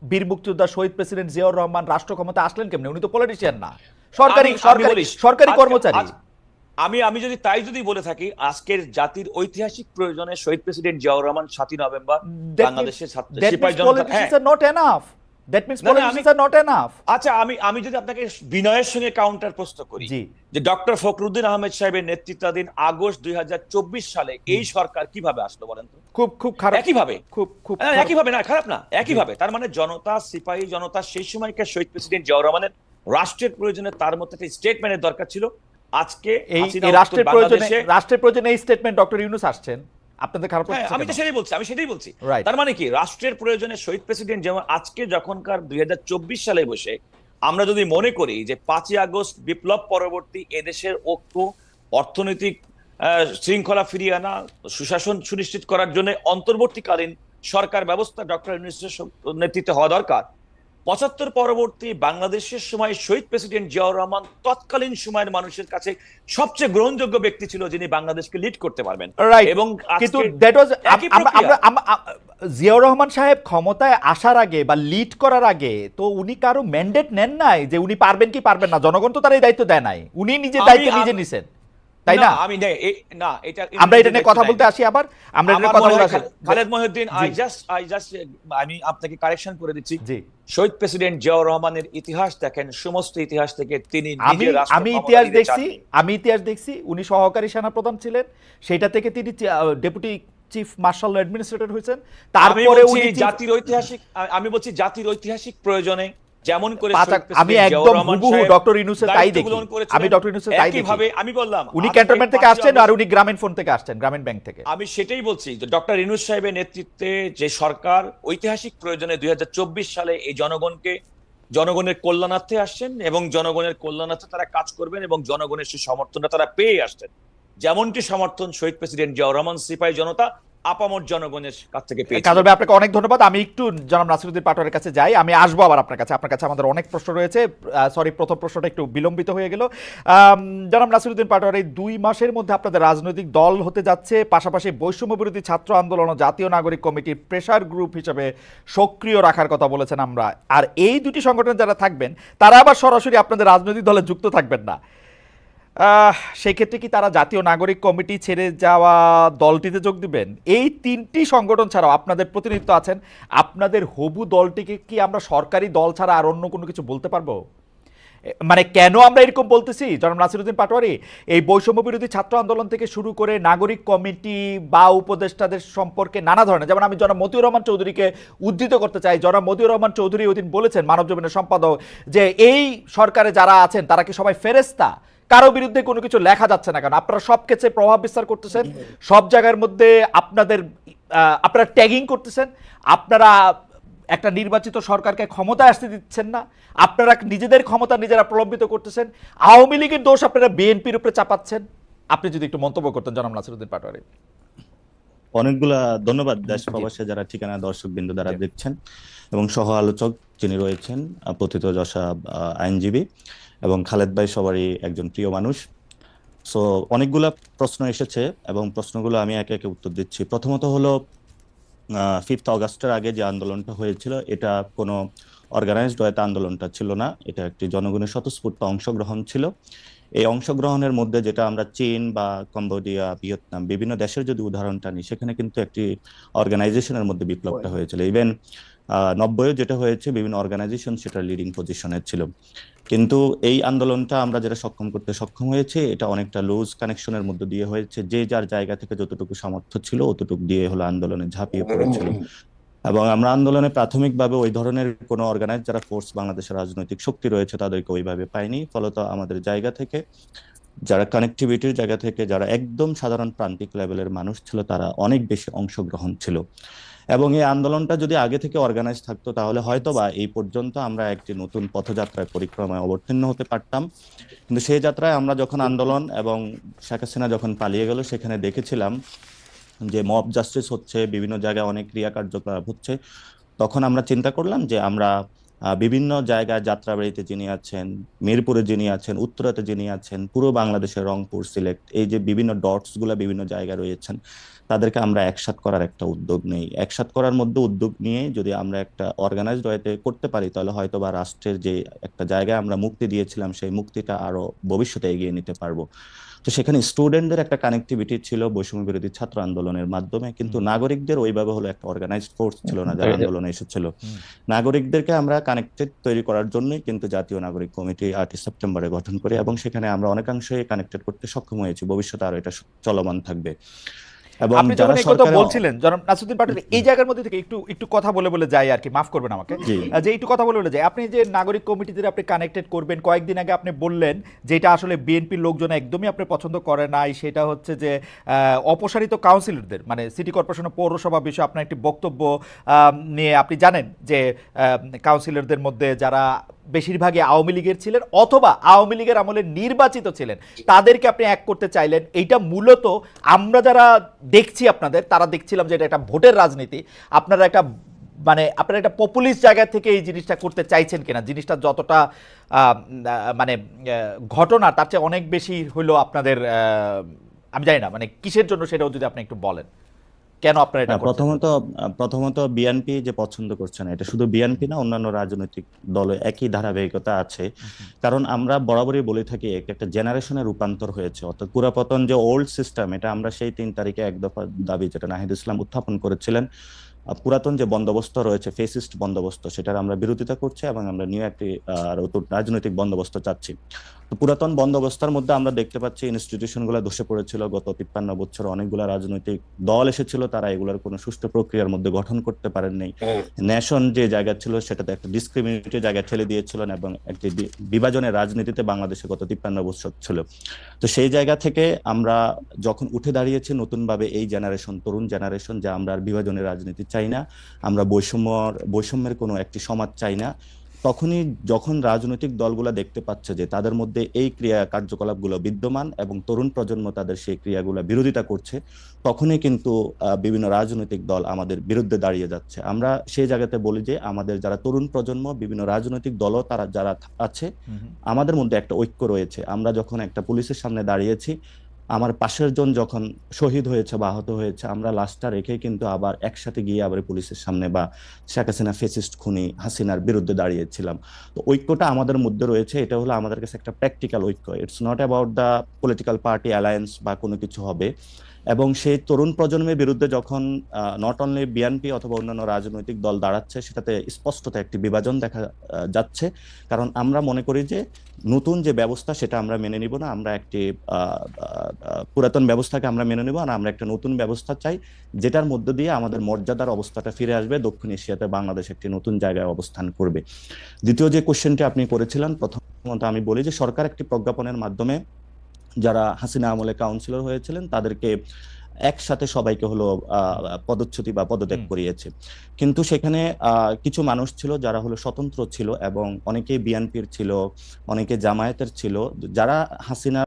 বীর মুক্তিযোদ্ধা শহীদ প্রেসিডেন্ট জিয়াউর রহমান রাষ্ট্র ক্ষমতা আসলেন কেমনে? উনি তো পলিটিশিয়ান না, সরকারি সরকারি সরকারি কর্মচারী। আমি আমি যদি তাই যদি বলে থাকি, আজকের জাতির ঐতিহাসিক প্রয়োজনে শহীদ প্রেসিডেন্ট জিয়াউর রহমান ৭ই নভেম্বর বাংলাদেশের সিপাহী জনতা। হ্যাঁ, নট এনাফ, দ্যাট মিন্স না না, আমি পলিটিশিয়ানস আর নট এনাফ। আচ্ছা, আমি আমি যদি আপনাকে বিনয়ের সঙ্গে কাউন্টার প্রশ্ন করি, জি, যে ডক্টর ফখরুদ্দিন আহমেদ সাহেবের নেতৃত্বাধীন আগস্ট ২০২৪ সালে এই সরকার কিভাবে আসলো বলেন তো? খুব খুব খারাপ, একইভাবে, খুব খুব একইভাবে না, খারাপ না, জি, একইভাবে। তার মানে জনতা, সিপাহী জনতা সেই সময়কার শহীদ প্রেসিডেন্ট জিয়াউর রহমানের রাষ্ট্রের প্রয়োজনে তার মধ্যে একটা স্টেটমেন্টের দরকার ছিল। আজকে এই হাসিনা উত্তর রাষ্ট্রের প্রয়োজনে এই স্টেটমেন্ট ডক্টর ইউনূস আসছেন, আপনাদের খারাপ হ্যাঁ, লাগছে আমি তো কেন? সেটাই বলছি, আমি সেটাই বলছি। রাইট। তার মানে কি, রাষ্ট্রের প্রয়োজনে শহীদ প্রেসিডেন্ট যেমন আজকে যখনকার ২০২৪ সালে বসে আমরা যদি মনে করি যে ৫ই আগস্ট বিপ্লব পরবর্তী এদেশের ঐক্য, অর্থনৈতিক শৃঙ্খলা ফিরিয়ে আনা, সুশাসন সুনিশ্চিত করার জন্য অন্তর্বর্তীকালীন সরকার ব্যবস্থা ডক্টর ইউনূসের নেতৃত্বে হওয়া দরকার। ৭৫ পরবর্তী বাংলাদেশের সময় শহীদ প্রেসিডেন্ট জিয়াউর রহমান তৎকালীন সময়ের মানুষের কাছে সবচেয়ে গ্রহণযোগ্য ব্যক্তি ছিল, যিনি বাংলাদেশকে লিড করতে পারবেন। রাইট, এবং কিন্তু আজকে দ্যাট ওয়াজ একই প্রক্রিয়া। জিয়াউর রহমান সাহেব ক্ষমতায় আসার আগে বা লিড করার আগে তো উনি কারো ম্যান্ডেট নেন নাই যে উনি পারবেন কি পারবেন না, জনগণ তো তার এই দায়িত্ব দেয় নাই, উনি নিজের দায়িত্ব নিজে নিছেন, তাই না? আমি না, এটা আমরা এটা নিয়ে কথা বলতে আসি, আবার আমরা এটা কথা বলতে আসি। খালেদ মহিউদ্দিন, জি, আমি আপনাকে কারেকশন করে দিচ্ছি। জি, শহীদ প্রেসিডেন্ট জিয়াউর রহমানের ইতিহাস দেখেন, সমস্ত ইতিহাস থেকে তিনি আমি নিজে রাষ্ট্র আমি ক্ষমতা ইতিহাস নিতে দেখছি, চাননি। আমি ইতিহাস দেখছি, উনি সহকারী সেনাপ্রধান ছিলেন, সেটা থেকে তিনি ডেপুটি চিফ মার্শাল অ্যাডমিনিস্ট্রেটর হয়েছেন, আমি তারপরে বলছি উনি জাতির ঐতিহাসিক, আমি বলছি জাতির ঐতিহাসিক প্রয়োজনে যেমন করে শহীদ আমি প্রেসিডেন্ট জিয়াউর একদম রহমান হুবহু সাহেব ডক্টর ইউনূসের তাই দায়িত্ব দেখি, গ্রহণ আমি করেছিলেন, ডক্টর ইউনূসের তাই দেখি। একইভাবে আমি বললাম উনি আজকে ক্যান্টনমেন্ট থেকে ৫ই আসছেন আর আগস্ট, উনি গ্রামীণ ফোন থেকে আসছেন, গ্রামীণ ব্যাংক থেকে। আমি সেটাই বলছি যে ডক্টর ইউনূস সাহেবের নেতৃত্বে যে সরকার ঐতিহাসিক প্রয়োজনে ২০২৪ সালে এই জনগণের কল্যাণার্থে আসছেন এবং জনগণের কল্যাণার্থে তারা কাজ করবেন এবং জনগণের সেই সমর্থনটা তারা পেয়ে আসছেন, যেমনটি সমর্থন শহীদ প্রেসিডেন্ট জিয়াউর রহমান সিপাহী জনতা আপামর জনগণের কাছ থেকে পেয়েছেন। কাজল ভাই, আপনাকে অনেক ধন্যবাদ। আমি একটু জনাব নাসিরউদ্দিন পাটোয়ারির কাছে যাই, আমি আসবো আবার আপনার কাছে। আপনার কাছে আমাদের অনেক প্রশ্ন রয়েছে, সরি প্রথম প্রশ্নটা একটু বিলম্বিত হয়ে গেল। জনাব নাসিরউদ্দিন পাটোয়ারি, ২ মাসের মধ্যে আপনাদের রাজনৈতিক দল হতে যাচ্ছে, পাশাপাশি বৈষম্য বিরোধী ছাত্র আন্দোলন ও জাতীয় নাগরিক কমিটির প্রেসার গ্রুপ হিসেবে সক্রিয় রাখার কথা বলেছেন আমরা। আর এই দুটি সংগঠনে যারা থাকবেন তারা আবার সরাসরি আপনাদের রাজনৈতিক দলে যুক্ত থাকবেন না, সেই ক্ষেত্রে কি তারা জাতীয় নাগরিক কমিটি ছেড়ে যাওয়া দলটিতে যোগ দিবেন? এই ৩টি সংগঠন ছাড়াও আপনাদের প্রতিনিধিত্ব আছেন, আপনাদের হবু দলটিকে কি আমরা সরকারি দল ছাড়া আর অন্য কোনো কিছু বলতে পারবো? মানে কেন আমরা এরকম বলতেছি জনাব নাসিরউদ্দিন পাটোয়ারি, এই বৈষম্য বিরোধী ছাত্র আন্দোলন থেকে শুরু করে নাগরিক কমিটি বা উপদেষ্টাদের সম্পর্কে নানা ধরনের, যেমন আমি জনাব মতিউর রহমান চৌধুরীকে উদ্ধৃত করতে চাই। জনাব মতিউর রহমান চৌধুরী ওই দিন বলেছেন, মানবজমিনের সম্পাদক, যে এই সরকারে যারা আছেন তারা কি সবাই ফেরেস্তা, কারো বিরুদ্ধে কোনো কিছু লেখা যাচ্ছে না কেন, আপনারা সব ক্ষেত্রে প্রভাব বিস্তার করতেছেন, সব জায়গার মধ্যে আপনারা ট্যাগিং করতেছেন, আপনারা একটা নির্বাচিত সরকারকে ক্ষমতায় আসতে দিচ্ছেন না, আপনারা নিজেদের ক্ষমতা নিজেরা প্রলম্বিত করতেছেন, আওয়ামী লীগের দোষ আপনারা বিএনপির উপরে চাপাচ্ছেন। আপনি যদি একটু মন্তব্য করতেন জনাব নাসিরউদ্দিন পাটোয়ারি। অনেকগুলা ধন্যবাদ দেশ প্রবাসে যারা ঠিকানা দর্শক বিন্দু দ্বারা দেখছেন এবং সহ আলোচক যিনি রয়েছেন প্রথিতযশা আইনজীবী এবং খালেদ ভাই সবারই একজন প্রিয় মানুষ। সো অনেকগুলা প্রশ্ন এসেছে এবং প্রশ্নগুলো আমি একে একে উত্তর দিচ্ছি। প্রথমত হলো 5th অগাস্টের আগে যে আন্দোলনটা হয়েছিল এটা কোনো অর্গানাইজড ওয়েতে আন্দোলনটা ছিল না, এটা একটি জনগণের স্বতঃস্ফূর্ত অংশগ্রহণ ছিল। এই অংশগ্রহণের মধ্যে যেটা আমরা চীন বা কম্বোডিয়া, ভিয়েতনাম বিভিন্ন দেশের যদি উদাহরণটা নিই, সেখানে কিন্তু একটি অর্গানাইজেশনের মধ্যে বিপ্লবটা হয়েছিল। ইভেন 90-এ যেটা হয়েছে বিভিন্ন অর্গানাইজেশন সেটা লিডিং পজিশনে ছিল। কিন্তু এই আন্দোলনটা আমরা যেটা করতে সক্ষম হয়েছে, এটা অনেকটা লুজ কানেকশনের মধ্যে দিয়ে হয়েছে, যে যার জায়গা থেকে যতটুকু সামর্থ্য ছিল অতটুকু দিয়ে হলো আন্দোলনে ঝাঁপিয়ে পড়েছিল। এবং আমরা আন্দোলনে প্রাথমিকভাবে ওই ধরনের কোনো অর্গানাইজ যারা ফোর্স বাংলাদেশের রাজনৈতিক শক্তি রয়েছে তাদেরকে ওইভাবে পাইনি। ফলত আমাদের জায়গা থেকে, যারা কানেক্টিভিটির জায়গা থেকে, যারা একদম সাধারণ প্রান্তিক লেভেলের মানুষ ছিল, তারা অনেক বেশি অংশগ্রহণ ছিল। এবং এই আন্দোলনটা যদি আগে থেকে অর্গানাইজ থাকতো তাহলে হয়তো বা এই পর্যন্ত আমরা একটি নতুন পথযাত্রায় পরিক্রমায় অবতীর্ণ হতে পারতাম। কিন্তু সেই যাত্রায় আমরা যখন আন্দোলন এবং শেখ হাসিনা যখন পালিয়ে গেল, সেখানে দেখেছিলাম যে মব জাস্টিস হচ্ছে, বিভিন্ন জায়গায় অনেক ক্রিয়া কার্যকলাপ হচ্ছে। তখন আমরা চিন্তা করলাম যে আমরা বিভিন্ন জায়গায় যাত্রাবাড়িতে যিনি আছেন, মিরপুরে যিনি আছেন, উত্তরাতে যিনি আছেন, পুরো বাংলাদেশের রংপুর, সিলেট, এই যে বিভিন্ন ডটস গুলা বিভিন্ন জায়গায় রয়েছেন, তাদেরকে আমরা একসাথ করার একটা উদ্যোগ নেই। একসাথ করার মধ্যে উদ্যোগ নিয়ে যদি আমরা একটা অর্গানাইজড ওয়েতে করতে পারি, তাহলে হয়তো বা রাষ্ট্রের যে একটা জায়গায় আমরা মুক্তি দিয়েছিলাম, সেই মুক্তিটা আরো ভবিষ্যতে এগিয়ে নিতে পারবো। তো সেখানে স্টুডেন্টদের একটা কানেক্টিভিটি ছিল বৈষম্য বিরোধী ছাত্র আন্দোলনের মাধ্যমে, কিন্তু নাগরিকদের ওইভাবে হলো একটা অর্গানাইজড ফোর্স ছিল না যারা আন্দোলনে এসেছিল। নাগরিকদেরকে আমরা কানেক্টেড তৈরি করার জন্যই কিন্তু জাতীয় নাগরিক কমিটি 8ই সেপ্টেম্বরে গঠন করি, এবং সেখানে আমরা অনেকাংশে কানেক্টেড করতে সক্ষম হয়েছি। ভবিষ্যতে আরো এটা চলমান থাকবে। এবং আপনি যারা যখন এই কথা সরকারে বলছিলেন জনাব নাসিরউদ্দিন পাটোয়ারি, এই জায়গার মধ্যে থেকে একটু একটু কথা বলে বলে যাই আর কি, মাফ করবেন আমাকে, জি যে একটু কথা বলে বলে যাই। আপনি যে নাগরিক কমিটিতে আপনি কানেক্টেড করবেন, কয়েকদিন আগে আপনি বললেন যে এটা আসলে বিএনপির লোকজন একদমই আপনি পছন্দ করে নাই, সেটা হচ্ছে যে অপসারিত কাউন্সিলরদের, মানে সিটি কর্পোরেশন ও পৌরসভা বিষয়ে আপনার একটি বক্তব্য নিয়ে আপনি জানেন যে কাউন্সিলরদের মধ্যে যারা বেশিরভাগই আওয়ামী লীগের ছিলেন অথবা আওয়ামী লীগের আমলে নির্বাচিত ছিলেন, তাদেরকে আপনি এক করতে চাইলেন। এইটা মূলত আমরা যারা দেখছি আপনাদের, তারা দেখছিলাম যে এটা একটা ভোটের রাজনীতি, আপনারা একটা মানে আপনারা একটা পপুলিস্ট জায়গা থেকে এই জিনিসটা করতে চাইছেন কিনা, জিনিসটা যতটা মানে ঘটনা তার চেয়ে অনেক বেশি হলো আপনাদের, আমি জানি না মানে কিসের জন্য, সেটাও যদি আপনি একটু বলেন কেন আপনারা এটা না, করছেন। প্রথমত বিএনপি যে পছন্দ করছে না, এটা শুধু বিএনপি না, অন্যান্য রাজনৈতিক দলে একই ধারাবাহিকতা আছে। কারণ আমরা বরাবরই বলে থাকি একটা জেনারেশনের রূপান্তর হয়েছে, অর্থাৎ পুরাতন যে ওল্ড সিস্টেম, এটা আমরা সেই 3 তারিখে এক দফা দাবি যেটা নাহিদ ইসলাম উত্থাপন করেছিলেন, পুরাতন যে বন্দোবস্ত রয়েছে, ফেসিস্ট বন্দোবস্ত, সেটার আমরা বিরোধিতা করছি এবং আমরা নিউ একটি নতুন রাজনৈতিক বন্দোবস্ত চাচ্ছি। তো পুরাতন বন্দোবস্তের মধ্যে আমরা দেখতে পাচ্ছি ইনস্টিটিউশন গুলো ধসে পড়েছিল। গত 53 বছর অনেকগুলো রাজনৈতিক দল এসেছিল, তারা এগুলোর কোনো সুষ্ঠু প্রক্রিয়ার মধ্যে গঠন করতে পারেন নাই। ন্যাশন যে জায়গা ছিল সেটাতে একটা ডিসক্রিমিনেটরি জায়গা ঠেলে দিয়েছিলেন, এবং একটি বিভাজনের রাজনীতিতে বাংলাদেশে গত 53 বছর ছিল। তো সেই জায়গা থেকে আমরা যখন উঠে দাঁড়িয়েছি নতুন ভাবে, এই জেনারেশন, তরুণ জেনারেশন, যে আমরা আর বিভাজনের রাজনীতি চাই না, আমরা বৈষম্যের কোনো একটি সমাজ চাই না, তখনই যখন রাজনৈতিক দলগুলো দেখতে পাচ্ছে যে তাদের মধ্যে এই ক্রিয়া কার্যকলাপগুলো বিদ্যমান এবং তরুণ প্রজন্ম তাদের সেই ক্রিয়াগুলো বিরোধিতা করছে, তখনই কিন্তু বিভিন্ন রাজনৈতিক দল আমাদের বিরুদ্ধে দাঁড়িয়ে যাচ্ছে। আমরা সেই জায়গাতে বলি যে আমাদের যারা তরুণ প্রজন্ম, বিভিন্ন রাজনৈতিক দলও তারা যারা আছে, আমাদের মধ্যে একটা ঐক্য রয়েছে। আমরা যখন একটা পুলিশের সামনে দাঁড়িয়েছি, আমার পাশের জন যখন শহীদ হয়েছে বা আহত হয়েছে, আমরা লাশটা রেখে কিন্তু আবার একসাথে গিয়ে আবার পুলিশের সামনে বা শেখ হাসিনা ফেসিস্ট খুনি হাসিনার বিরুদ্ধে দাঁড়িয়েছিলাম। তো ঐক্যটা আমাদের মধ্যে রয়েছে, এটা হলো আমাদের কাছে একটা প্র্যাকটিক্যাল ঐক্য। It's not about the political party alliance বা কোনো কিছু হবে। এবং সেই তরুণ প্রজন্মের বিরুদ্ধে যখন নট অনলি বিএনপি অথবা অন্যান্য রাজনৈতিক দল দাঁড়াচ্ছে, সেটাতে স্পষ্টত একটি বিভাজন দেখা যাচ্ছে। কারণ আমরা মনে করি যে নতুন যে ব্যবস্থা সেটা আমরা মেনে নিব না, আমরা একটি পুরাতন ব্যবস্থাকে আমরা মেনে নিব, আর আমরা একটা নতুন ব্যবস্থা চাই, যেটার মধ্য দিয়ে আমাদের মর্যাদার অবস্থাটা ফিরে আসবে, দক্ষিণ এশিয়াতে বাংলাদেশ একটি নতুন জায়গায় অবস্থান করবে। দ্বিতীয় যে কোশ্চেনটি আপনি করেছিলেন, প্রথমত আমি বলি যে সরকার একটি প্রজ্ঞাপনের মাধ্যমে যারা হাসিনা আমলে কাউন্সিলর হয়েছিলেন তাদেরকে একসাথে সবাইকে হলো পদচ্যুতি বা পদত্যাগ করিয়েছে। কিন্তু সেখানে কিছু মানুষ ছিল যারা হলো স্বতন্ত্র ছিল, এবং অনেকেই বিএনপির ছিল, অনেকে জামায়াতের ছিল, যারা হাসিনা